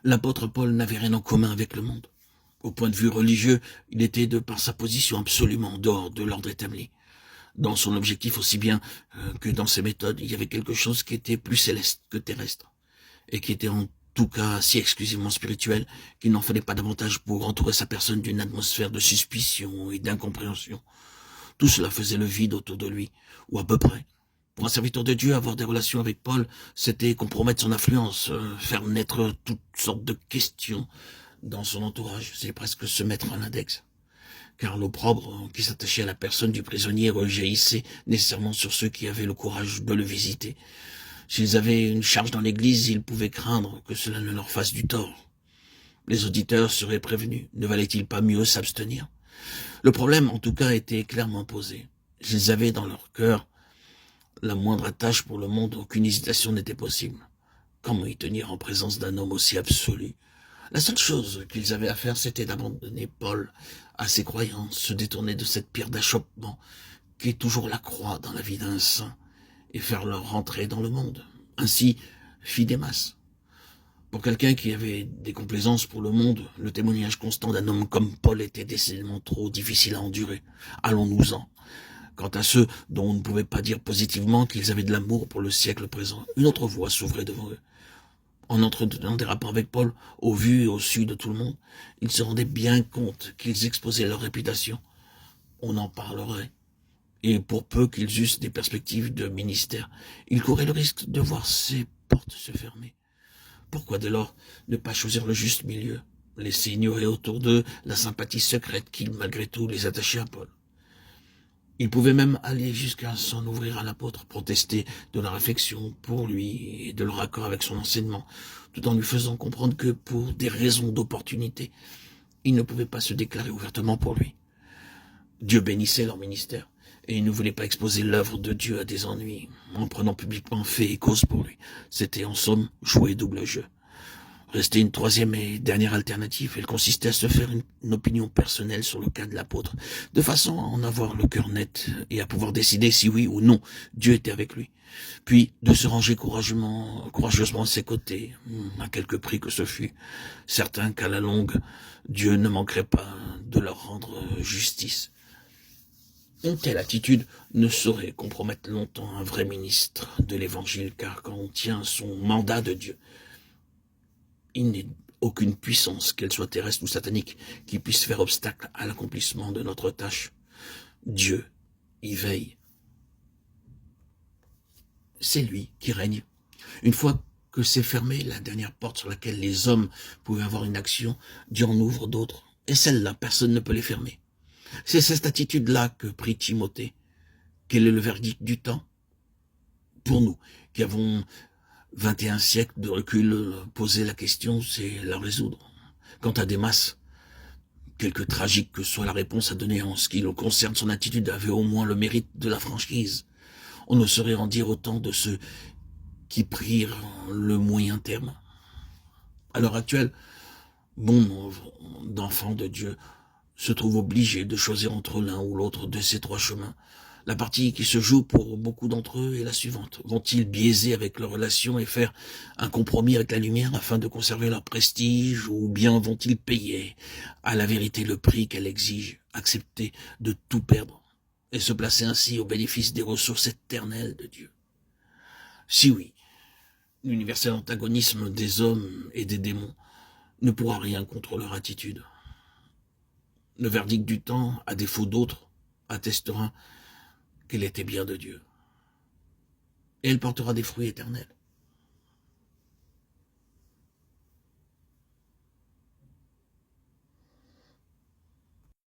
L'apôtre Paul n'avait rien en commun avec le monde. Au point de vue religieux, il était, de par sa position, absolument en dehors de l'ordre établi. Dans son objectif aussi bien que dans ses méthodes, il y avait quelque chose qui était plus céleste que terrestre, et qui était en tout cas si exclusivement spirituel qu'il n'en fallait pas davantage pour entourer sa personne d'une atmosphère de suspicion et d'incompréhension. Tout cela faisait le vide autour de lui, ou à peu près. Pour un serviteur de Dieu, avoir des relations avec Paul, c'était compromettre son influence, faire naître toutes sortes de questions dans son entourage. C'est presque se mettre à l'index. Car l'opprobre qui s'attachait à la personne du prisonnier rejaillissait nécessairement sur ceux qui avaient le courage de le visiter. S'ils avaient une charge dans l'église, ils pouvaient craindre que cela ne leur fasse du tort. Les auditeurs seraient prévenus. Ne valait-il pas mieux s'abstenir? Le problème, en tout cas, était clairement posé. S'ils avaient dans leur cœur la moindre attache pour le monde, aucune hésitation n'était possible. Comment y tenir en présence d'un homme aussi absolu? La seule chose qu'ils avaient à faire, c'était d'abandonner Paul à ses croyances, se détourner de cette pierre d'achoppement qui est toujours la croix dans la vie d'un saint, et faire leur rentrée dans le monde. Ainsi fit Démas. Pour quelqu'un qui avait des complaisances pour le monde, le témoignage constant d'un homme comme Paul était décidément trop difficile à endurer. Allons-nous-en. Quant à ceux dont on ne pouvait pas dire positivement qu'ils avaient de l'amour pour le siècle présent, une autre voie s'ouvrait devant eux. En entretenant des rapports avec Paul, au vu et au su de tout le monde, ils se rendaient bien compte qu'ils exposaient leur réputation. On en parlerait. Et pour peu qu'ils eussent des perspectives de ministère, ils couraient le risque de voir ces portes se fermer. Pourquoi dès lors ne pas choisir le juste milieu, laisser ignorer autour d'eux la sympathie secrète qui, malgré tout, les attachait à Paul? Ils pouvaient même aller jusqu'à s'en ouvrir à l'apôtre, protester de leur affection pour lui et de leur accord avec son enseignement, tout en lui faisant comprendre que, pour des raisons d'opportunité, ils ne pouvaient pas se déclarer ouvertement pour lui. Dieu bénissait leur ministère, et ils ne voulaient pas exposer l'œuvre de Dieu à des ennuis, en prenant publiquement fait et cause pour lui. C'était en somme jouer double jeu. Restait une troisième et dernière alternative. Elle consistait à se faire une opinion personnelle sur le cas de l'apôtre, de façon à en avoir le cœur net et à pouvoir décider si oui ou non Dieu était avec lui. Puis de se ranger courageusement à ses côtés, à quelque prix que ce fût, certain qu'à la longue, Dieu ne manquerait pas de leur rendre justice. Une telle attitude ne saurait compromettre longtemps un vrai ministre de l'Évangile, car quand on tient son mandat de Dieu, il n'est aucune puissance, qu'elle soit terrestre ou satanique, qui puisse faire obstacle à l'accomplissement de notre tâche. Dieu y veille. C'est lui qui règne. Une fois que c'est fermé, la dernière porte sur laquelle les hommes pouvaient avoir une action, Dieu en ouvre d'autres. Et celles-là, personne ne peut les fermer. C'est cette attitude-là que prit Timothée. Quel est le verdict du temps? Pour nous, qui avons 21 siècles de recul, poser la question, c'est la résoudre. Quant à Démas, quelque tragique que soit la réponse à donner en ce qui le concerne, son attitude avait au moins le mérite de la franchise. On ne saurait en dire autant de ceux qui prirent le moyen terme. À l'heure actuelle, bon nombre d'enfants de Dieu se trouvent obligés de choisir entre l'un ou l'autre de ces trois chemins. La partie qui se joue pour beaucoup d'entre eux est la suivante. Vont-ils biaiser avec leurs relations et faire un compromis avec la lumière afin de conserver leur prestige, ou bien vont-ils payer à la vérité le prix qu'elle exige, accepter de tout perdre et se placer ainsi au bénéfice des ressources éternelles de Dieu? Si oui, l'universel antagonisme des hommes et des démons ne pourra rien contre leur attitude. Le verdict du temps, à défaut d'autres, attestera qu'elle était bien de Dieu. Et elle portera des fruits éternels.